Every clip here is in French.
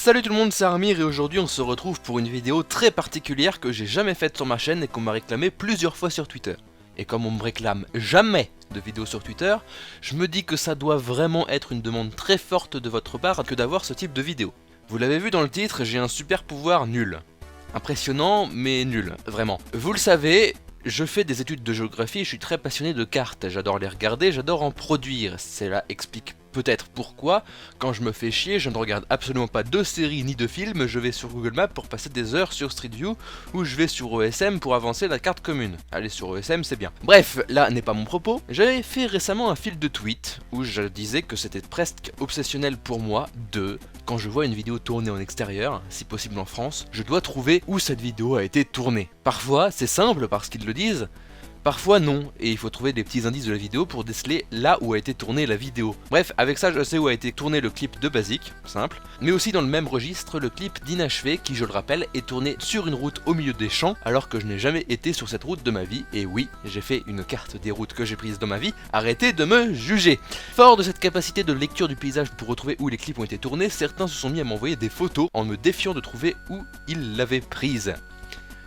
Salut tout le monde, c'est Armir et aujourd'hui on se retrouve pour une vidéo très particulière que j'ai jamais faite sur ma chaîne et qu'on m'a réclamé plusieurs fois sur Twitter. Et comme on me réclame jamais de vidéos sur Twitter, je me dis que ça doit vraiment être une demande très forte de votre part que d'avoir ce type de vidéo. Vous l'avez vu dans le titre, j'ai un super pouvoir nul. Impressionnant mais nul, vraiment. Vous le savez, je fais des études de géographie et je suis très passionné de cartes, j'adore les regarder, j'adore en produire. Cela explique peut-être pourquoi, quand je me fais chier, je ne regarde absolument pas de séries ni de films, je vais sur Google Maps pour passer des heures sur Street View, ou je vais sur ESM pour avancer la carte commune. Aller sur ESM c'est bien. Bref, là n'est pas mon propos. J'avais fait récemment un fil de tweet où je disais que c'était presque obsessionnel pour moi quand je vois une vidéo tournée en extérieur, si possible en France, je dois trouver où cette vidéo a été tournée. Parfois c'est simple parce qu'ils le disent, parfois non, et il faut trouver des petits indices de la vidéo pour déceler là où a été tournée la vidéo. Bref, avec ça je sais où a été tourné le clip de Basique, simple, mais aussi dans le même registre le clip d'Inachevé qui, je le rappelle, est tourné sur une route au milieu des champs alors que je n'ai jamais été sur cette route de ma vie, et oui, j'ai fait une carte des routes que j'ai prises dans ma vie, arrêtez de me juger. Fort de cette capacité de lecture du paysage pour retrouver où les clips ont été tournés, certains se sont mis à m'envoyer des photos en me défiant de trouver où ils l'avaient prise.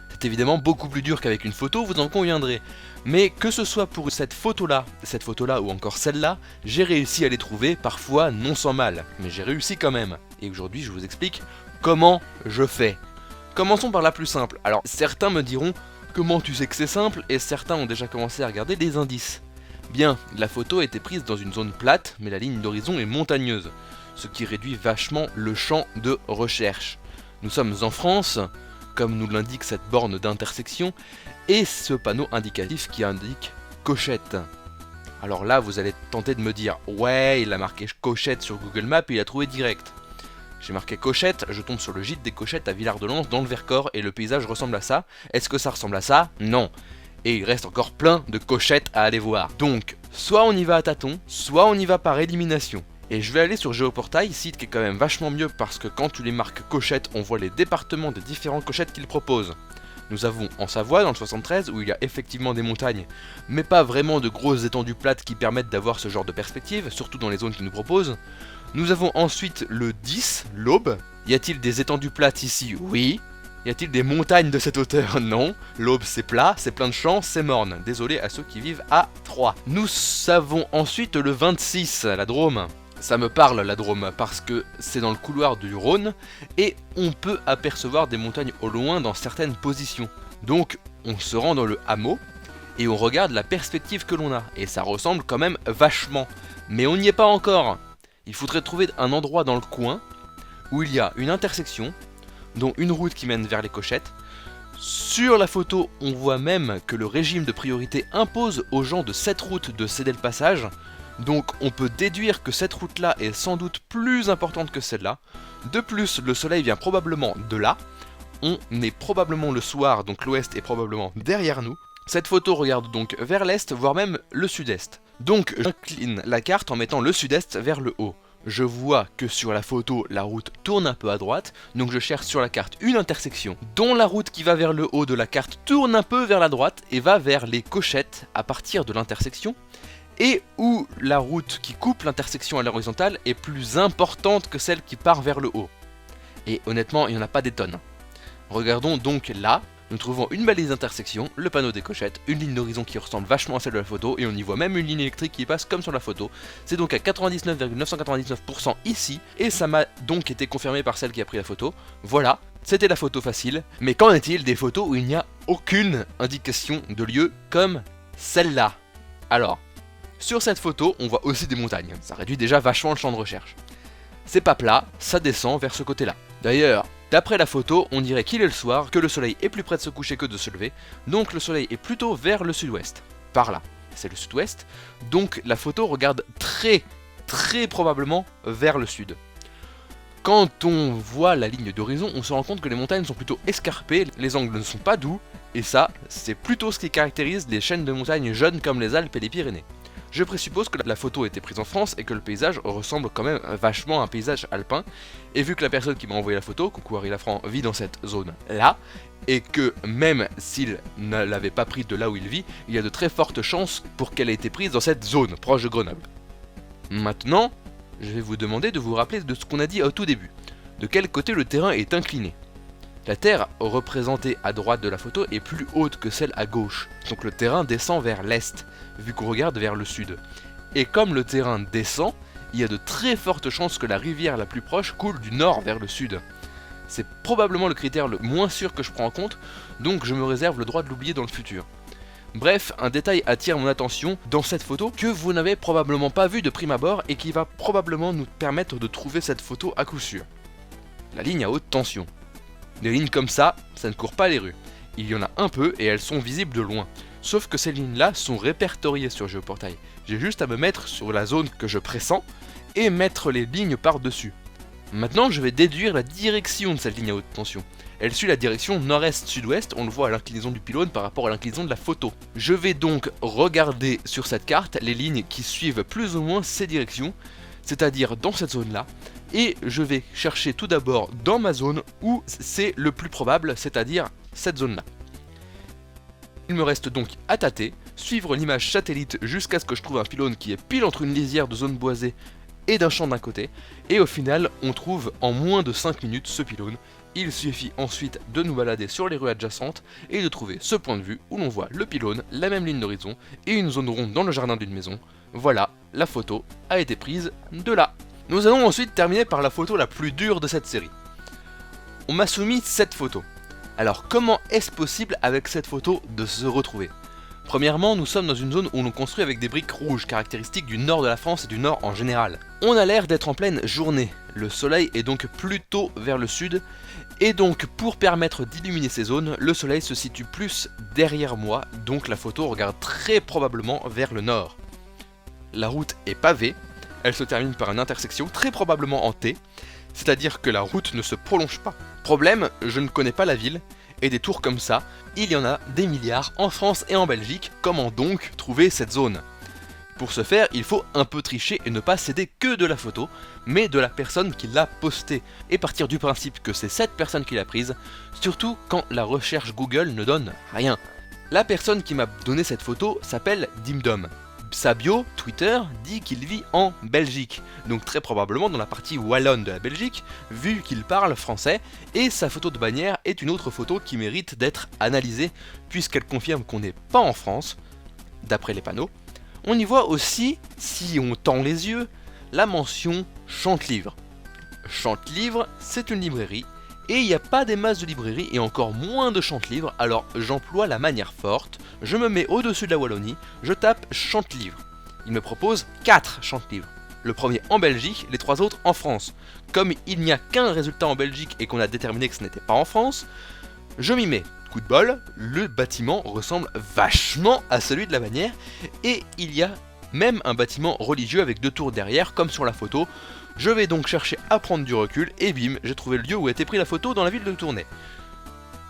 C'est évidemment beaucoup plus dur qu'avec une photo, vous en conviendrez. Mais que ce soit pour cette photo-là ou encore celle-là, j'ai réussi à les trouver, parfois non sans mal. Mais j'ai réussi quand même. Et aujourd'hui, je vous explique comment je fais. Commençons par la plus simple. Alors, certains me diront, comment tu sais que c'est simple? Et certains ont déjà commencé à regarder les indices. Bien, la photo a été prise dans une zone plate, mais la ligne d'horizon est montagneuse. Ce qui réduit vachement le champ de recherche. Nous sommes en France, comme nous l'indique cette borne d'intersection, et ce panneau indicatif qui indique Cochette. Alors là, vous allez tenter de me dire, ouais, il a marqué Cochette sur Google Maps et il a trouvé direct. J'ai marqué Cochette, je tombe sur le gîte des Cochettes à Villard-de-Lans dans le Vercors et le paysage ressemble à ça. Est-ce que ça ressemble à ça? Non. Et il reste encore plein de cochettes à aller voir. Donc, soit on y va à tâtons, soit on y va par élimination. Et je vais aller sur Géoportail, site qui est quand même vachement mieux parce que quand tu les marques cochettes, on voit les départements des différentes cochettes qu'ils proposent. Nous avons en Savoie, dans le 73, où il y a effectivement des montagnes, mais pas vraiment de grosses étendues plates qui permettent d'avoir ce genre de perspective, surtout dans les zones qu'ils nous proposent. Nous avons ensuite le 10, l'Aube. Y a-t-il des étendues plates ici? Oui. Y a-t-il des montagnes de cette hauteur? Non. L'Aube c'est plat, c'est plein de champs, c'est morne. Désolé à ceux qui vivent à 3. Nous avons ensuite le 26, la Drôme. Ça me parle la Drôme parce que c'est dans le couloir du Rhône et on peut apercevoir des montagnes au loin dans certaines positions. Donc on se rend dans le hameau et on regarde la perspective que l'on a et ça ressemble quand même vachement. Mais on n'y est pas encore. Il faudrait trouver un endroit dans le coin où il y a une intersection, dont une route qui mène vers les Cochettes. Sur la photo, on voit même que le régime de priorité impose aux gens de cette route de céder le passage. Donc on peut déduire que cette route-là est sans doute plus importante que celle-là. De plus, le soleil vient probablement de là. On est probablement le soir, donc l'ouest est probablement derrière nous. Cette photo regarde donc vers l'est, voire même le sud-est. Donc j'incline la carte en mettant le sud-est vers le haut. Je vois que sur la photo, la route tourne un peu à droite, donc je cherche sur la carte une intersection dont la route qui va vers le haut de la carte tourne un peu vers la droite et va vers les Cochettes à partir de l'intersection, et où la route qui coupe l'intersection à l'horizontale est plus importante que celle qui part vers le haut. Et honnêtement, il n'y en a pas des tonnes. Regardons donc là, nous trouvons une balise d'intersection, le panneau des Cochettes, une ligne d'horizon qui ressemble vachement à celle de la photo, et on y voit même une ligne électrique qui passe comme sur la photo. C'est donc à 99,999% ici, et ça m'a donc été confirmé par celle qui a pris la photo. Voilà, c'était la photo facile, mais qu'en est-il des photos où il n'y a aucune indication de lieu comme celle-là? Alors, sur cette photo, on voit aussi des montagnes, ça réduit déjà vachement le champ de recherche. C'est pas plat, ça descend vers ce côté-là. D'ailleurs, d'après la photo, on dirait qu'il est le soir, que le soleil est plus près de se coucher que de se lever, donc le soleil est plutôt vers le sud-ouest. Par là, c'est le sud-ouest, donc la photo regarde très probablement vers le sud. Quand on voit la ligne d'horizon, on se rend compte que les montagnes sont plutôt escarpées, les angles ne sont pas doux, et ça, c'est plutôt ce qui caractérise les chaînes de montagnes jeunes comme les Alpes et les Pyrénées. Je présuppose que la photo a été prise en France et que le paysage ressemble quand même vachement à un paysage alpin. Et vu que la personne qui m'a envoyé la photo, coucou Harry Lafranc, vit dans cette zone là, et que même s'il ne l'avait pas prise de là où il vit, il y a de très fortes chances pour qu'elle ait été prise dans cette zone, proche de Grenoble. Maintenant, je vais vous demander de vous rappeler de ce qu'on a dit au tout début. de quel côté le terrain est incliné. La terre représentée à droite de la photo est plus haute que celle à gauche, donc le terrain descend vers l'est, vu qu'on regarde vers le sud. Et comme le terrain descend, il y a de très fortes chances que la rivière la plus proche coule du nord vers le sud. C'est probablement le critère le moins sûr que je prends en compte, donc je me réserve le droit de l'oublier dans le futur. Bref, un détail attire mon attention dans cette photo que vous n'avez probablement pas vu de prime abord et qui va probablement nous permettre de trouver cette photo à coup sûr. La ligne à haute tension. Des lignes comme ça ne court pas les rues. Il y en a un peu et elles sont visibles de loin. Sauf que ces lignes-là sont répertoriées sur Géoportail. J'ai juste à me mettre sur la zone que je pressens et mettre les lignes par-dessus. Maintenant, je vais déduire la direction de cette ligne à haute tension. Elle suit la direction nord-est-sud-ouest, on le voit à l'inclinaison du pylône par rapport à l'inclinaison de la photo. Je vais donc regarder sur cette carte les lignes qui suivent plus ou moins ces directions, c'est-à-dire dans cette zone-là, et je vais chercher tout d'abord dans ma zone où c'est le plus probable, c'est-à-dire cette zone-là. Il me reste donc à tâter, suivre l'image satellite jusqu'à ce que je trouve un pylône qui est pile entre une lisière de zone boisée et d'un champ d'un côté, et au final on trouve en moins de 5 minutes ce pylône. Il suffit ensuite de nous balader sur les rues adjacentes et de trouver ce point de vue où l'on voit le pylône, la même ligne d'horizon et une zone ronde dans le jardin d'une maison. Voilà, la photo a été prise de là. Nous allons ensuite terminer par la photo la plus dure de cette série. On m'a soumis cette photo. Alors comment est-ce possible avec cette photo de se retrouver ? Premièrement, nous sommes dans une zone où l'on construit avec des briques rouges, caractéristiques du nord de la France et du nord en général. On a l'air d'être en pleine journée, le soleil est donc plutôt vers le sud, et donc pour permettre d'illuminer ces zones, le soleil se situe plus derrière moi, donc la photo regarde très probablement vers le nord. La route est pavée, elle se termine par une intersection très probablement en T, c'est-à-dire que la route ne se prolonge pas. Problème, je ne connais pas la ville, et des tours comme ça, il y en a des milliards en France et en Belgique, comment donc trouver cette zone ? Pour ce faire, il faut un peu tricher et ne pas céder que de la photo, mais de la personne qui l'a postée, et partir du principe que c'est cette personne qui l'a prise, surtout quand la recherche Google ne donne rien. La personne qui m'a donné cette photo s'appelle Dimdom. Sa bio Twitter dit qu'il vit en Belgique, donc très probablement dans la partie wallonne de la Belgique, vu qu'il parle français, et sa photo de bannière est une autre photo qui mérite d'être analysée, puisqu'elle confirme qu'on n'est pas en France, d'après les panneaux. On y voit aussi, si on tend les yeux, la mention Chantelivre. Chantelivre, c'est une librairie, et il n'y a pas des masses de librairies et encore moins de Chantelivre, alors j'emploie la manière forte, je me mets au-dessus de la Wallonie, je tape Chantelivre. Il me propose 4 Chantelivres. Le premier en Belgique, les 3 autres en France. Comme il n'y a qu'un résultat en Belgique et qu'on a déterminé que ce n'était pas en France, je m'y mets. Coup de bol, le bâtiment ressemble vachement à celui de la bannière, et il y a même un bâtiment religieux avec 2 tours derrière, comme sur la photo. Je vais donc chercher à prendre du recul, et bim, j'ai trouvé le lieu où a été prise la photo dans la ville de Tournai.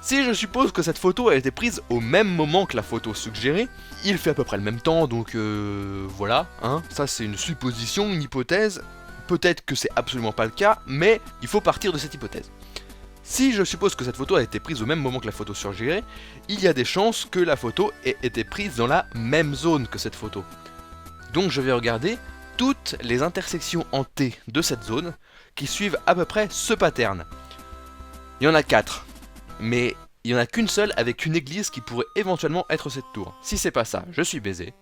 Si je suppose que cette photo a été prise au même moment que la photo suggérée, il fait à peu près le même temps, donc voilà, hein, ça c'est une supposition, une hypothèse, peut-être que c'est absolument pas le cas, mais il faut partir de cette hypothèse. Si je suppose que cette photo a été prise au même moment que la photo suggérée, il y a des chances que la photo ait été prise dans la même zone que cette photo. Donc je vais regarder toutes les intersections en T de cette zone qui suivent à peu près ce pattern. Il y en a 4, mais il n'y en a qu'une seule avec une église qui pourrait éventuellement être cette tour. Si c'est pas ça, je suis baisé.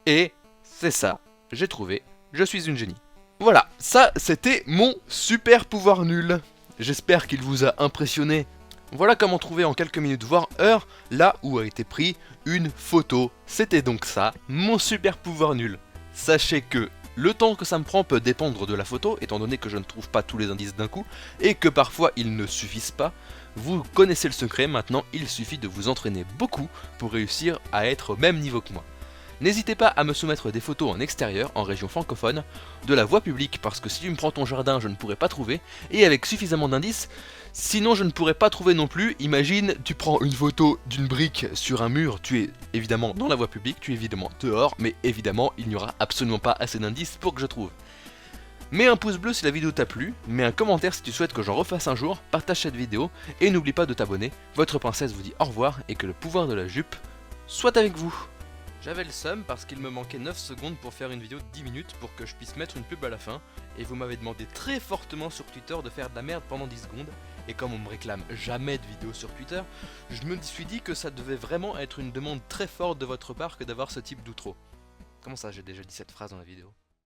Et c'est ça, j'ai trouvé, je suis une génie. Voilà, ça c'était mon super pouvoir nul. J'espère qu'il vous a impressionné. Voilà comment trouver en quelques minutes, voire heures, là où a été pris une photo. C'était donc ça, mon super pouvoir nul. Sachez que le temps que ça me prend peut dépendre de la photo, étant donné que je ne trouve pas tous les indices d'un coup, et que parfois ils ne suffisent pas. Vous connaissez le secret, maintenant il suffit de vous entraîner beaucoup pour réussir à être au même niveau que moi. N'hésitez pas à me soumettre des photos en extérieur, en région francophone, de la voie publique, parce que si tu me prends ton jardin, je ne pourrais pas trouver, et avec suffisamment d'indices, sinon je ne pourrais pas trouver non plus. Imagine, tu prends une photo d'une brique sur un mur, tu es évidemment dans la voie publique, tu es évidemment dehors, mais évidemment il n'y aura absolument pas assez d'indices pour que je trouve. Mets un pouce bleu si la vidéo t'a plu, mets un commentaire si tu souhaites que j'en refasse un jour, partage cette vidéo, et n'oublie pas de t'abonner. Votre princesse vous dit au revoir, et que le pouvoir de la jupe soit avec vous. J'avais le seum parce qu'il me manquait 9 secondes pour faire une vidéo de 10 minutes pour que je puisse mettre une pub à la fin, et vous m'avez demandé très fortement sur Twitter de faire de la merde pendant 10 secondes, et comme on me réclame jamais de vidéos sur Twitter, je me suis dit que ça devait vraiment être une demande très forte de votre part que d'avoir ce type d'outro. Comment ça, j'ai déjà dit cette phrase dans la vidéo ?